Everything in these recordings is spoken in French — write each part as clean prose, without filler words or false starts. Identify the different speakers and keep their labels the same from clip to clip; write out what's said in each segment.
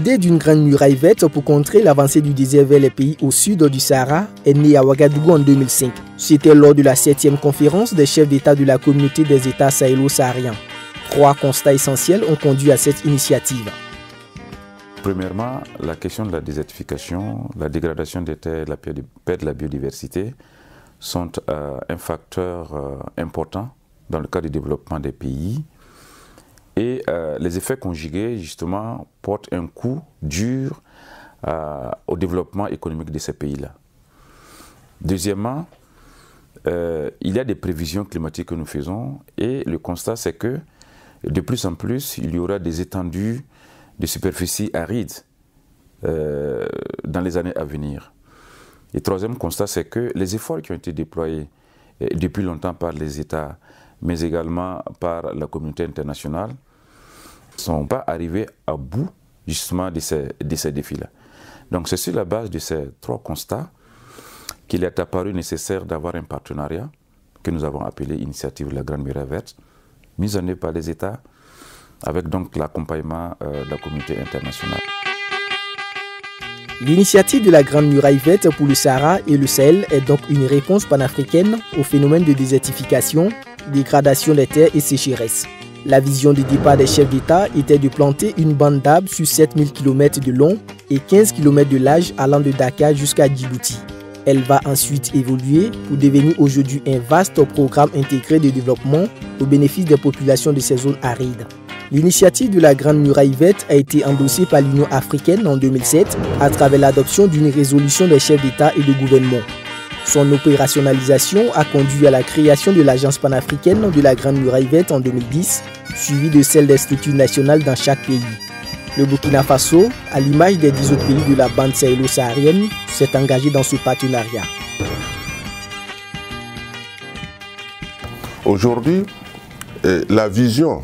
Speaker 1: L'idée d'une grande muraille verte pour contrer l'avancée du désert vers les pays au sud du Sahara est née à Ouagadougou en 2005. C'était lors de la 7e conférence des chefs d'État de la communauté des États sahélo-sahariens. 3 constats essentiels ont conduit à cette initiative.
Speaker 2: Premièrement, la question de la désertification, la dégradation des terres, la perte de la biodiversité sont un facteur important dans le cadre du développement des pays. Et les effets conjugués, justement, portent un coup dur au développement économique de ces pays-là. Deuxièmement, il y a des prévisions climatiques que nous faisons et le constat, c'est que de plus en plus, il y aura des étendues de superficie arides dans les années à venir. Et troisième constat, c'est que les efforts qui ont été déployés depuis longtemps par les États, mais également par la communauté internationale, ne sont pas arrivés à bout justement de ces défis-là. Donc c'est sur la base de ces 3 constats qu'il est apparu nécessaire d'avoir un partenariat que nous avons appelé Initiative de la Grande Muraille Verte, mise en œuvre par les États, avec donc l'accompagnement de la communauté internationale.
Speaker 1: L'initiative de la Grande Muraille Verte pour le Sahara et le Sahel est donc une réponse panafricaine au phénomène de désertification, dégradation des terres et sécheresse. La vision de départ des chefs d'État était de planter une bande d'arbres sur 7000 km de long et 15 km de large allant de Dakar jusqu'à Djibouti. Elle va ensuite évoluer pour devenir aujourd'hui un vaste programme intégré de développement au bénéfice des populations de ces zones arides. L'initiative de la Grande Muraille Verte a été endossée par l'Union africaine en 2007 à travers l'adoption d'une résolution des chefs d'État et de gouvernement. Son opérationnalisation a conduit à la création de l'Agence panafricaine de la Grande Muraille Verte en 2010, suivie de celle des structures nationales dans chaque pays. Le Burkina Faso, à l'image des 10 autres pays de la bande sahélo-saharienne, s'est engagé dans ce partenariat.
Speaker 3: Aujourd'hui, la vision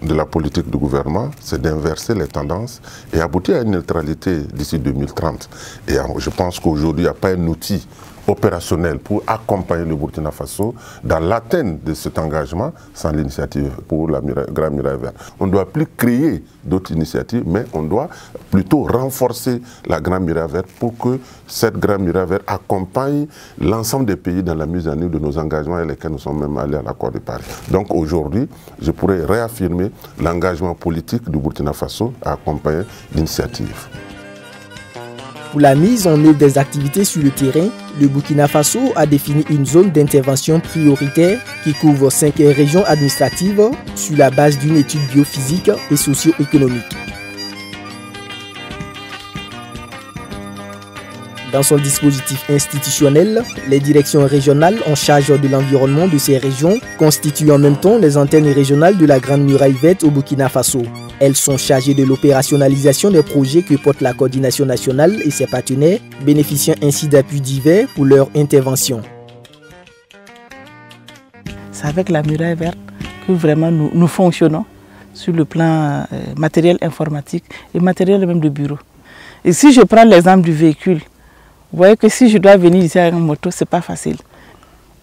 Speaker 3: de la politique du gouvernement, c'est d'inverser les tendances et aboutir à une neutralité d'ici 2030. Et je pense qu'aujourd'hui, il n'y a pas un outil opérationnel pour accompagner le Burkina Faso dans l'atteinte de cet engagement sans l'initiative pour la Grande Muraille Verte. On ne doit plus créer d'autres initiatives, mais on doit plutôt renforcer la Grande Muraille Verte pour que cette Grande Muraille Verte accompagne l'ensemble des pays dans la mise en œuvre de nos engagements et lesquels nous sommes même allés à l'accord de Paris. Donc aujourd'hui, je pourrais réaffirmer l'engagement politique du Burkina Faso à accompagner l'initiative.
Speaker 1: Pour la mise en œuvre des activités sur le terrain, le Burkina Faso a défini une zone d'intervention prioritaire qui couvre 5 régions administratives sur la base d'une étude biophysique et socio-économique. Dans son dispositif institutionnel, les directions régionales en charge de l'environnement de ces régions constituent en même temps les antennes régionales de la Grande Muraille Verte au Burkina Faso. Elles sont chargées de l'opérationnalisation des projets que porte la coordination nationale et ses partenaires, bénéficiant ainsi d'appuis divers pour leur intervention.
Speaker 4: C'est avec la Muraille Verte que vraiment nous fonctionnons sur le plan matériel informatique et matériel même de bureau. Et si je prends l'exemple du véhicule, vous voyez que si je dois venir ici avec une moto, ce n'est pas facile.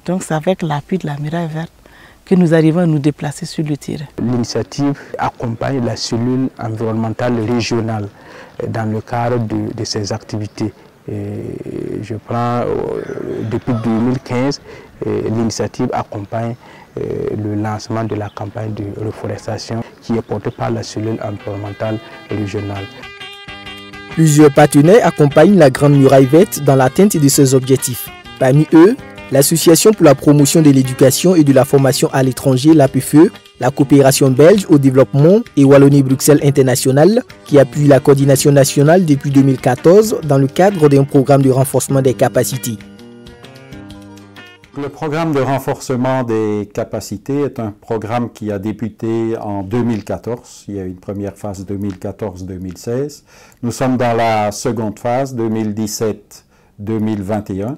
Speaker 4: Donc c'est avec l'appui de la Muraille Verte que nous arrivons à nous déplacer sur le terrain.
Speaker 5: L'initiative accompagne la cellule environnementale régionale dans le cadre de ses activités. Je prends depuis 2015, l'initiative accompagne le lancement de la campagne de reforestation qui est portée par la cellule environnementale régionale.
Speaker 1: Plusieurs partenaires accompagnent la Grande Muraille Verte dans l'atteinte de ses objectifs. Parmi eux, l'Association pour la promotion de l'éducation et de la formation à l'étranger, l'APFE, la coopération belge au développement et Wallonie-Bruxelles International, qui appuie la coordination nationale depuis 2014 dans le cadre d'un programme de renforcement des capacités.
Speaker 6: Le programme de renforcement des capacités est un programme qui a débuté en 2014. Il y a eu une première phase 2014-2016. Nous sommes dans la seconde phase 2017-2021.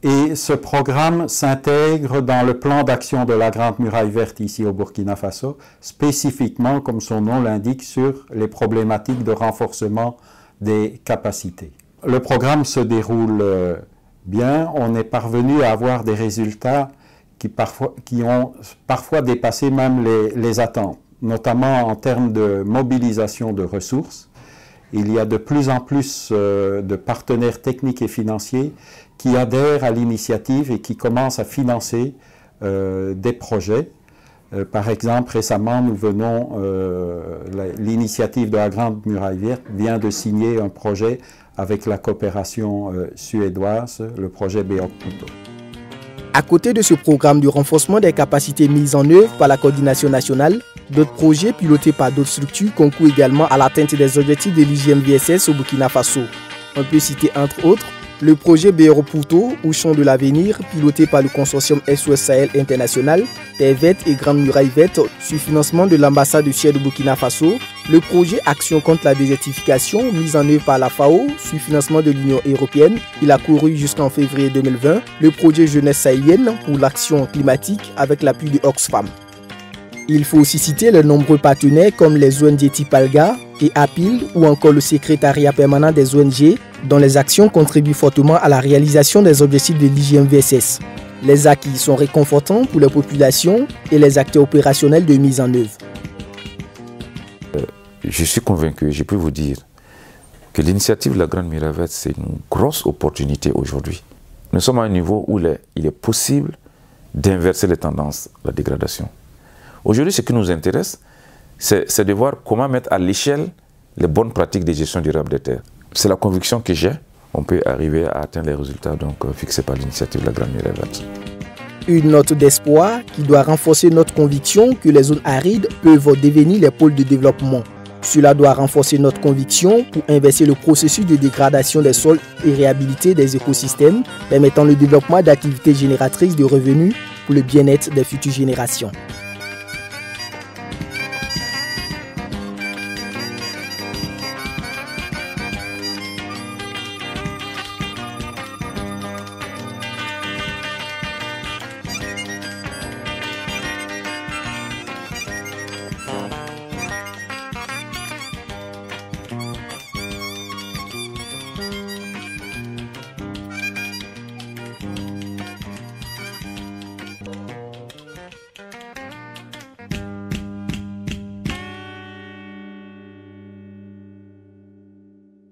Speaker 6: Et ce programme s'intègre dans le plan d'action de la Grande Muraille Verte ici au Burkina Faso, spécifiquement, comme son nom l'indique, sur les problématiques de renforcement des capacités. Le programme se déroule bien. On est parvenu à avoir des résultats qui ont parfois dépassé même les attentes, notamment en termes de mobilisation de ressources il y a de plus en plus de partenaires techniques et financiers qui adhèrent à l'initiative et qui commencent à financer des projets. Par exemple, récemment, nous venons, l'initiative de la Grande Muraille Verte vient de signer un projet avec la coopération suédoise, le projet Beok Puto.
Speaker 1: À côté de ce programme de renforcement des capacités mises en œuvre par la coordination nationale, d'autres projets pilotés par d'autres structures concourent également à l'atteinte des objectifs de l'IGMVSS au Burkina Faso. On peut citer entre autres le projet Beok Puto ou Champ de l'avenir, piloté par le consortium SOS Sahel International, Terre Verte et Grande Muraille Verte, sur financement de l'ambassade de Suède au Burkina Faso, le projet Action contre la désertification, mis en œuvre par la FAO, sur financement de l'Union européenne, il a couru jusqu'en février 2020, le projet Jeunesse sahélienne pour l'action climatique avec l'appui de Oxfam. Il faut aussi citer les nombreux partenaires comme les ONG Tipalga et APIL ou encore le secrétariat permanent des ONG dont les actions contribuent fortement à la réalisation des objectifs de l'IGMVSS. Les acquis sont réconfortants pour les populations et les acteurs opérationnels de mise en œuvre.
Speaker 2: Je suis convaincu, je peux vous dire, que l'initiative de la Grande Muraille Verte, c'est une grosse opportunité aujourd'hui. Nous sommes à un niveau où il est possible d'inverser les tendances, la dégradation. Aujourd'hui, ce qui nous intéresse, c'est de voir comment mettre à l'échelle les bonnes pratiques de gestion durable des terres. C'est la conviction que j'ai. On peut arriver à atteindre les résultats fixés par l'initiative de la Grande Muraille Verte.
Speaker 1: Une note d'espoir qui doit renforcer notre conviction que les zones arides peuvent devenir les pôles de développement. Cela doit renforcer notre conviction pour inverser le processus de dégradation des sols et réhabiliter des écosystèmes, permettant le développement d'activités génératrices de revenus pour le bien-être des futures générations.